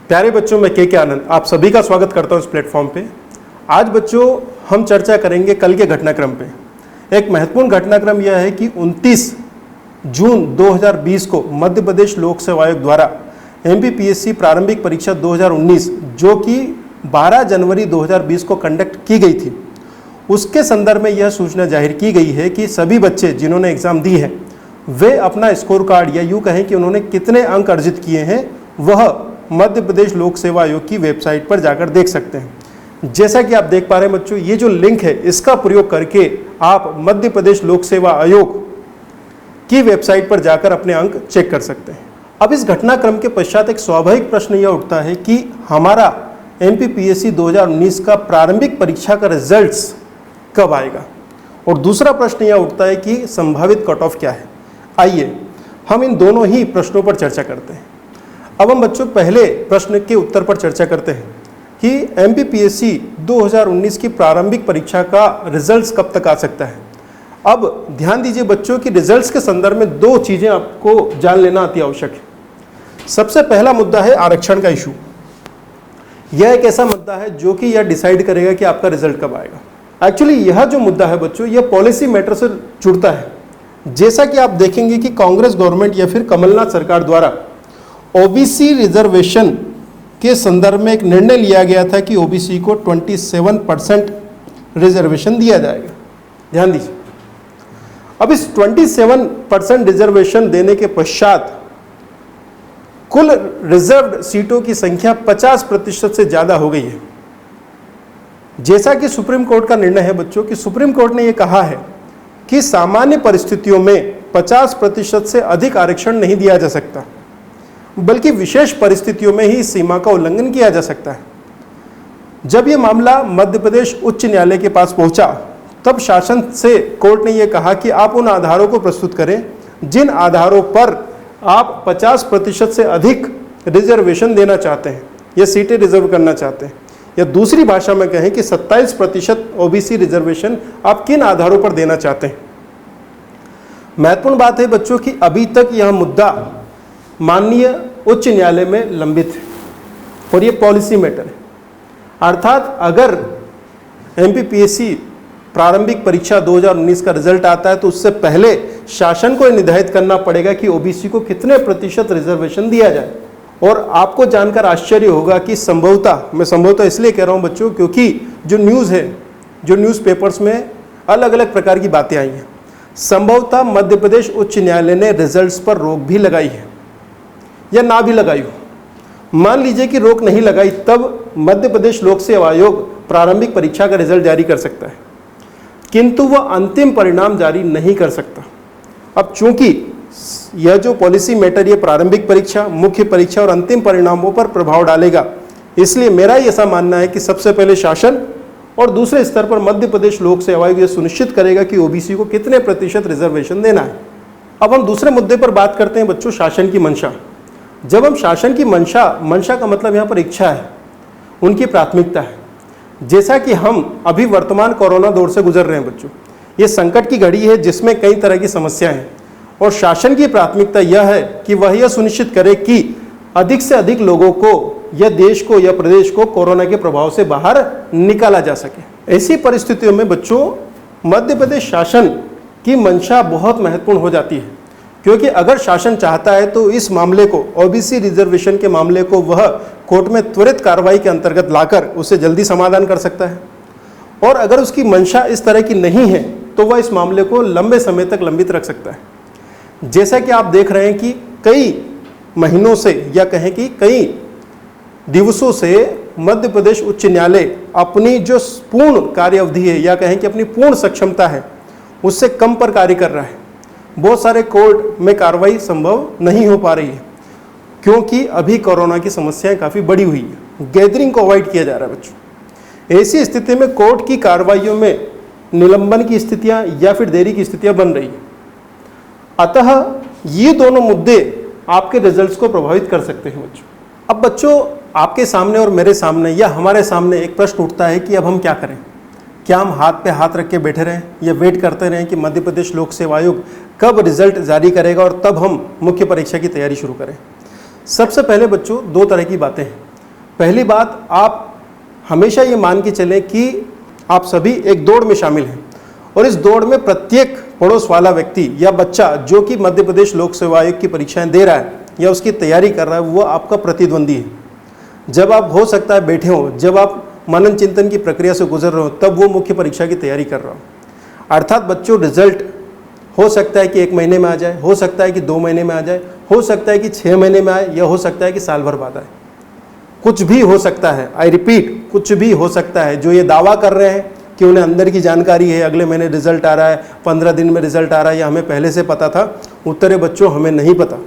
प्यारे बच्चों, मैं के आनंद आप सभी का स्वागत करता हूं इस प्लेटफॉर्म पे। आज बच्चों हम चर्चा करेंगे कल के घटनाक्रम पे। एक महत्वपूर्ण घटनाक्रम यह है कि 29 जून 2020 को मध्य प्रदेश लोक सेवा आयोग द्वारा MPPSC प्रारंभिक परीक्षा 2019 जो कि 12 जनवरी 2020 को कंडक्ट की गई थी, उसके संदर्भ में यह सूचना जाहिर की गई है कि सभी बच्चे जिन्होंने एग्ज़ाम दी है वे अपना स्कोर कार्ड या यूँ कहें कि उन्होंने कितने अंक अर्जित किए हैं वह मध्य प्रदेश लोक सेवा आयोग की वेबसाइट पर जाकर देख सकते हैं। जैसा कि आप देख पा रहे हैं बच्चों, ये जो लिंक है इसका प्रयोग करके आप मध्य प्रदेश लोक सेवा आयोग की वेबसाइट पर जाकर अपने अंक चेक कर सकते हैं। अब इस घटनाक्रम के पश्चात एक स्वाभाविक प्रश्न यह उठता है कि हमारा MPPSC 2019 का प्रारंभिक परीक्षा का रिजल्ट्स कब आएगा, और दूसरा प्रश्न यह उठता है कि संभावित कट ऑफ क्या है। आइए हम इन दोनों ही प्रश्नों पर चर्चा करते हैं। अब हम बच्चों पहले प्रश्न के उत्तर पर चर्चा करते हैं कि MPPSC 2019 की प्रारंभिक परीक्षा का रिजल्ट्स कब तक आ सकता है। अब ध्यान दीजिए बच्चों कि रिजल्ट्स के संदर्भ में दो चीज़ें आपको जान लेना अति आवश्यक है। सबसे पहला मुद्दा है आरक्षण का इशू। यह एक ऐसा मुद्दा है जो कि यह डिसाइड करेगा कि आपका रिजल्ट कब आएगा। एक्चुअली यह जो मुद्दा है बच्चों, यह पॉलिसी मैटर से जुड़ता है। जैसा कि आप देखेंगे कि कांग्रेस गवर्नमेंट या फिर कमलनाथ सरकार द्वारा OBC रिजर्वेशन के संदर्भ में एक निर्णय लिया गया था कि OBC को 27% रिजर्वेशन दिया जाएगा। ध्यान दीजिए, अब इस 27% रिजर्वेशन देने के पश्चात कुल रिजर्व्ड सीटों की संख्या 50% से ज़्यादा हो गई है। जैसा कि सुप्रीम कोर्ट का निर्णय है बच्चों कि सुप्रीम कोर्ट ने यह कहा है कि सामान्य परिस्थितियों में 50% से अधिक आरक्षण नहीं दिया जा सकता, बल्कि विशेष परिस्थितियों में ही इस सीमा का उल्लंघन किया जा सकता है। जब यह मामला मध्य प्रदेश उच्च न्यायालय के पास पहुंचा तब शासन से कोर्ट ने यह कहा कि आप उन आधारों को प्रस्तुत करें जिन आधारों पर आप 50% से अधिक रिजर्वेशन देना चाहते हैं या सीटें रिजर्व करना चाहते हैं, या दूसरी भाषा में कहें कि 27% OBC रिजर्वेशन आप किन आधारों पर देना चाहते हैं। महत्वपूर्ण बात है बच्चों कि अभी तक यह मुद्दा माननीय उच्च न्यायालय में लंबित है और ये पॉलिसी मैटर है। अर्थात अगर MPPSC प्रारंभिक परीक्षा 2019 का रिजल्ट आता है तो उससे पहले शासन को निर्धारित करना पड़ेगा कि OBC को कितने प्रतिशत रिजर्वेशन दिया जाए। और आपको जानकर आश्चर्य होगा कि संभवतः, मैं संभवतः इसलिए कह रहा हूँ बच्चों क्योंकि जो न्यूज़ है, जो न्यूज़पेपर्स में अलग अलग प्रकार की बातें आई हैं, संभवतः मध्य प्रदेश उच्च न्यायालय ने रिजल्ट्स पर रोक भी लगाई है या ना भी लगाई हो। मान लीजिए कि रोक नहीं लगाई, तब मध्य प्रदेश लोक सेवा आयोग प्रारंभिक परीक्षा का रिजल्ट जारी कर सकता है, किंतु वह अंतिम परिणाम जारी नहीं कर सकता। अब चूंकि यह जो पॉलिसी मैटर ये प्रारंभिक परीक्षा, मुख्य परीक्षा और अंतिम परिणामों पर प्रभाव डालेगा, इसलिए मेरा ऐसा मानना है कि सबसे पहले शासन और दूसरे स्तर पर मध्य प्रदेश लोक सेवा आयोग यह सुनिश्चित करेगा कि OBC को कितने प्रतिशत रिजर्वेशन देना है। अब हम दूसरे मुद्दे पर बात करते हैं बच्चों, शासन की मंशा। जब हम शासन की मंशा का मतलब यहाँ पर इच्छा है, उनकी प्राथमिकता है। जैसा कि हम अभी वर्तमान कोरोना दौर से गुजर रहे हैं बच्चों, ये संकट की घड़ी है जिसमें कई तरह की समस्याएं हैं, और शासन की प्राथमिकता यह है कि वह यह सुनिश्चित करे कि अधिक से अधिक लोगों को या देश को या प्रदेश को कोरोना के प्रभाव से बाहर निकाला जा सके। ऐसी परिस्थितियों में बच्चों मध्य प्रदेश शासन की मंशा बहुत महत्वपूर्ण हो जाती है, क्योंकि अगर शासन चाहता है तो इस मामले को, OBC रिजर्वेशन के मामले को, वह कोर्ट में त्वरित कार्रवाई के अंतर्गत लाकर उसे जल्दी समाधान कर सकता है। और अगर उसकी मंशा इस तरह की नहीं है तो वह इस मामले को लंबे समय तक लंबित रख सकता है। जैसा कि आप देख रहे हैं कि कई महीनों से या कहें कि कई दिवसों से मध्य प्रदेश उच्च न्यायालय अपनी जो पूर्ण कार्य अवधि है या कहें कि अपनी पूर्ण सक्षमता है उससे कम पर कार्य कर रहा है। बहुत सारे कोर्ट में कार्रवाई संभव नहीं हो पा रही है क्योंकि अभी कोरोना की समस्याएं काफ़ी बढ़ी हुई है, गैदरिंग को अवॉइड किया जा रहा है बच्चों। ऐसी स्थिति में कोर्ट की कार्रवाइयों में निलंबन की स्थितियां या फिर देरी की स्थितियां बन रही हैं। अतः ये दोनों मुद्दे आपके रिजल्ट्स को प्रभावित कर सकते हैं बच्चों। अब बच्चों आपके सामने और मेरे सामने या हमारे सामने एक प्रश्न उठता है कि अब हम क्या करें। क्या हम हाथ पे हाथ रख के बैठे रहें या वेट करते रहें कि मध्य प्रदेश लोक सेवा आयोग कब रिजल्ट जारी करेगा और तब हम मुख्य परीक्षा की तैयारी शुरू करें। सबसे पहले बच्चों दो तरह की बातें हैं। पहली बात, आप हमेशा ये मान के चलें कि आप सभी एक दौड़ में शामिल हैं और इस दौड़ में प्रत्येक पड़ोस वाला व्यक्ति या बच्चा जो कि मध्य प्रदेश लोक सेवा आयोग की परीक्षाएं दे रहा है या उसकी तैयारी कर रहा है, वो आपका प्रतिद्वंदी है। जब आप हो सकता है बैठे हो, जब आप मनन चिंतन की प्रक्रिया से गुजर रहे हो, तब वो मुख्य परीक्षा की तैयारी कर रहा हो। अर्थात बच्चों, रिजल्ट हो सकता है कि 1 महीने में आ जाए, हो सकता है कि 2 महीने में आ जाए, हो सकता है कि 6 महीने में आए, या हो सकता है कि साल भर बाद आए। कुछ भी हो सकता है। आई रिपीट, कुछ भी हो सकता है। जो ये दावा कर रहे हैं कि उन्हें अंदर की जानकारी है, अगले महीने रिजल्ट आ रहा है, 15 दिन में रिजल्ट आ रहा है, या हमें पहले से पता था, उत्तरे बच्चों हमें नहीं पता।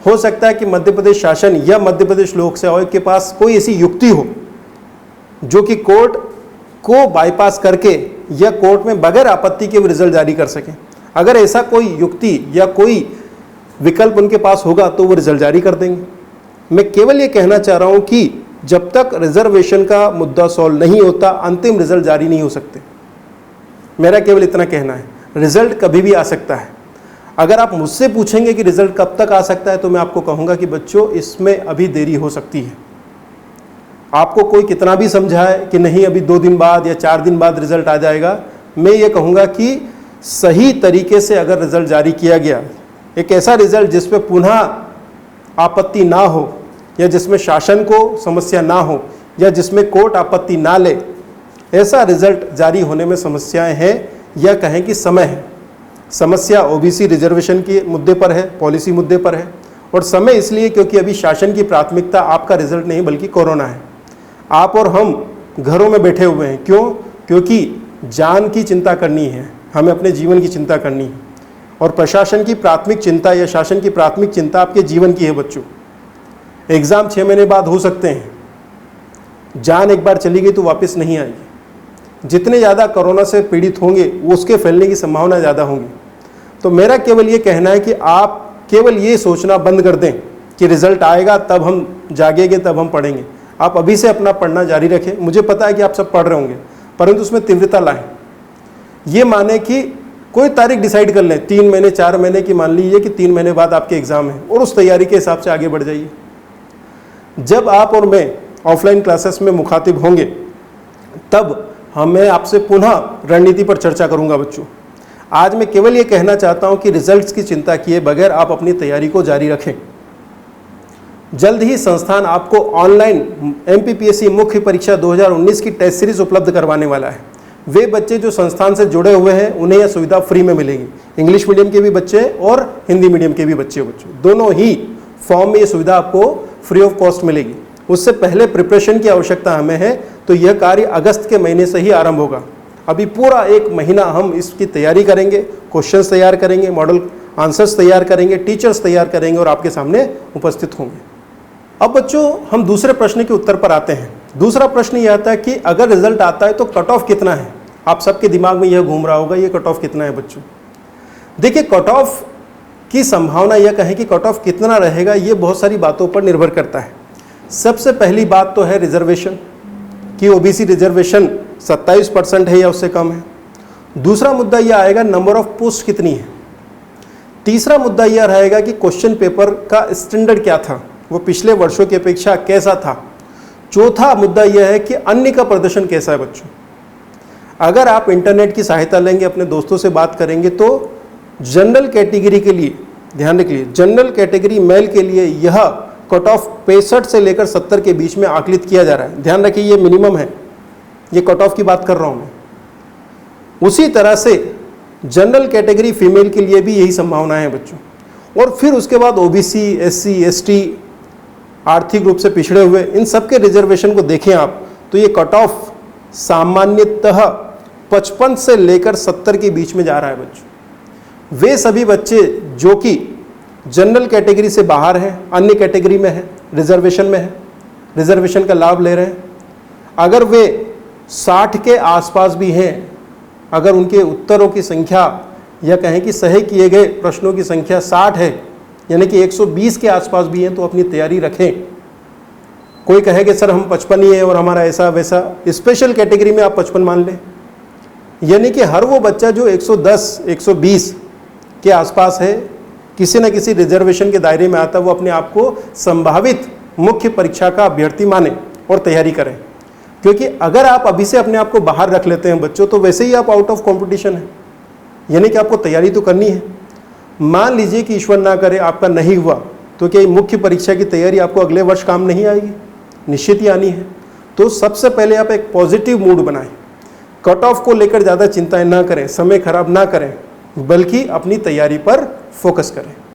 हो सकता है कि मध्य प्रदेश शासन या मध्य प्रदेश लोक सेवा आयोग के पास कोई ऐसी युक्ति हो जो कि कोर्ट को बाईपास करके या कोर्ट में बगैर आपत्ति के रिजल्ट जारी कर सकें। अगर ऐसा कोई युक्ति या कोई विकल्प उनके पास होगा तो वो रिजल्ट जारी कर देंगे। मैं केवल ये कहना चाह रहा हूं कि जब तक रिजर्वेशन का मुद्दा सॉल्व नहीं होता, अंतिम रिजल्ट जारी नहीं हो सकते। मेरा केवल इतना कहना है। रिजल्ट कभी भी आ सकता है। अगर आप मुझसे पूछेंगे कि रिजल्ट कब तक आ सकता है, तो मैं आपको कहूंगा कि बच्चों, इसमें अभी देरी हो सकती है। आपको कोई कितना भी समझाए कि नहीं अभी 2 दिन बाद या 4 दिन बाद रिजल्ट आ जाएगा, मैं ये कहूँगा कि सही तरीके से अगर रिजल्ट जारी किया गया, एक ऐसा रिजल्ट जिसमें पुनः आपत्ति ना हो, या जिसमें शासन को समस्या ना हो, या जिसमें कोर्ट आपत्ति ना ले, ऐसा रिजल्ट जारी होने में समस्याएं हैं, या कहें कि समय है। समस्या ओबीसी रिजर्वेशन के मुद्दे पर है, पॉलिसी मुद्दे पर है, और समय इसलिए क्योंकि अभी शासन की प्राथमिकता आपका रिजल्ट नहीं बल्कि कोरोना है। आप और हम घरों में बैठे हुए हैं। क्यों? क्योंकि जान की चिंता करनी है, हमें अपने जीवन की चिंता करनी है, और प्रशासन की प्राथमिक चिंता या शासन की प्राथमिक चिंता आपके जीवन की है। बच्चों, एग्ज़ाम 6 महीने बाद हो सकते हैं, जान एक बार चली गई तो वापस नहीं आएगी। जितने ज़्यादा कोरोना से पीड़ित होंगे वो उसके फैलने की संभावना ज़्यादा होंगी। तो मेरा केवल ये कहना है कि आप केवल ये सोचना बंद कर दें कि रिजल्ट आएगा तब हम जागेंगे, तब हम पढ़ेंगे। आप अभी से अपना पढ़ना जारी रखें। मुझे पता है कि आप सब पढ़ रहे होंगे, परंतु उसमें तीव्रता लाएं। ये माने कि कोई तारीख डिसाइड कर लें, 3 महीने 4 महीने की, मान लीजिए कि 3 महीने बाद आपके एग्ज़ाम है, और उस तैयारी के हिसाब से आगे बढ़ जाइए। जब आप और मैं ऑफलाइन क्लासेस में मुखातिब होंगे, तब मैं आपसे पुनः रणनीति पर चर्चा करूंगा। बच्चों, आज मैं केवल ये कहना चाहता हूं कि रिजल्ट्स की चिंता किए बगैर आप अपनी तैयारी को जारी रखें। जल्द ही संस्थान आपको ऑनलाइन एमपीपीएससी मुख्य परीक्षा 2019 की टेस्ट सीरीज उपलब्ध करवाने वाला है। वे बच्चे जो संस्थान से जुड़े हुए हैं उन्हें यह सुविधा फ्री में मिलेगी। इंग्लिश मीडियम के भी बच्चे और हिंदी मीडियम के भी बच्चे दोनों ही फॉर्म में ये सुविधा आपको फ्री ऑफ कॉस्ट मिलेगी। उससे पहले प्रिपरेशन की आवश्यकता हमें है, तो यह कार्य अगस्त के महीने से ही आरंभ होगा। अभी पूरा 1 महीना हम इसकी तैयारी करेंगे, क्वेश्चंस तैयार करेंगे, मॉडल आंसर्स तैयार करेंगे, टीचर्स तैयार करेंगे और आपके सामने उपस्थित होंगे। अब बच्चों, हम दूसरे प्रश्न के उत्तर पर आते हैं। दूसरा प्रश्न यह आता है कि अगर रिजल्ट आता है तो कट ऑफ कितना है। आप सबके दिमाग में यह घूम रहा होगा, ये कट ऑफ कितना है। बच्चों देखिए, कट ऑफ की संभावना, यह कहें कि कट ऑफ कितना रहेगा, ये बहुत सारी बातों पर निर्भर करता है। सबसे पहली बात तो है रिजर्वेशन कि ओबीसी रिजर्वेशन 27% है या उससे कम है। दूसरा मुद्दा यह आएगा नंबर ऑफ पोस्ट कितनी है। तीसरा मुद्दा यह रहेगा कि क्वेश्चन पेपर का स्टैंडर्ड क्या था, वो पिछले वर्षों की अपेक्षा कैसा था। चौथा मुद्दा यह है कि अन्य का प्रदर्शन कैसा है। बच्चों, अगर आप इंटरनेट की सहायता लेंगे, अपने दोस्तों से बात करेंगे, तो जनरल कैटेगरी के लिए ध्यान रखिए, जनरल कैटेगरी मेल के लिए यह कट ऑफ 65 से लेकर 70 के बीच में आकलित किया जा रहा है। ध्यान रखिए, ये मिनिमम है, ये कट ऑफ की बात कर रहा हूं मैं। उसी तरह से जनरल कैटेगरी फीमेल के लिए भी यही संभावना है बच्चों। और फिर उसके बाद ओबीसी, एससी, एसटी, आर्थिक रूप से पिछड़े हुए, इन सब के रिजर्वेशन को देखें आप, तो ये कट ऑफ सामान्यतः 55 से लेकर 70 के बीच में जा रहा है। बच्चों, वे सभी बच्चे जो कि जनरल कैटेगरी से बाहर हैं, अन्य कैटेगरी में हैं, रिजर्वेशन में हैं, रिजर्वेशन का लाभ ले रहे हैं, अगर वे 60 के आसपास भी हैं, अगर उनके उत्तरों की संख्या या कहें कि सही किए गए प्रश्नों की संख्या 60 है, यानी कि 120 के आसपास भी हैं, तो अपनी तैयारी रखें। कोई कहे कि सर हम 55 ही है और हमारा ऐसा वैसा, स्पेशल कैटेगरी में आप 55 मान लें, यानी कि हर वो बच्चा जो 110, 120 के आसपास है, किसी न किसी रिजर्वेशन के दायरे में आता है, वो अपने आप को संभावित मुख्य परीक्षा का अभ्यर्थी माने और तैयारी करें। क्योंकि अगर आप अभी से अपने आप को बाहर रख लेते हैं बच्चों, तो वैसे ही आप आउट ऑफ कंपटीशन है, यानी कि आपको तैयारी तो करनी है। मान लीजिए कि ईश्वर ना करे आपका नहीं हुआ, तो क्या मुख्य परीक्षा की तैयारी आपको अगले वर्ष काम नहीं आएगी? निश्चित ही आनी है। तो सबसे पहले आप एक पॉजिटिव मूड बनाएं, कट ऑफ को लेकर ज़्यादा चिंताएं ना करें, समय खराब ना करें, बल्कि अपनी तैयारी पर फोकस करें।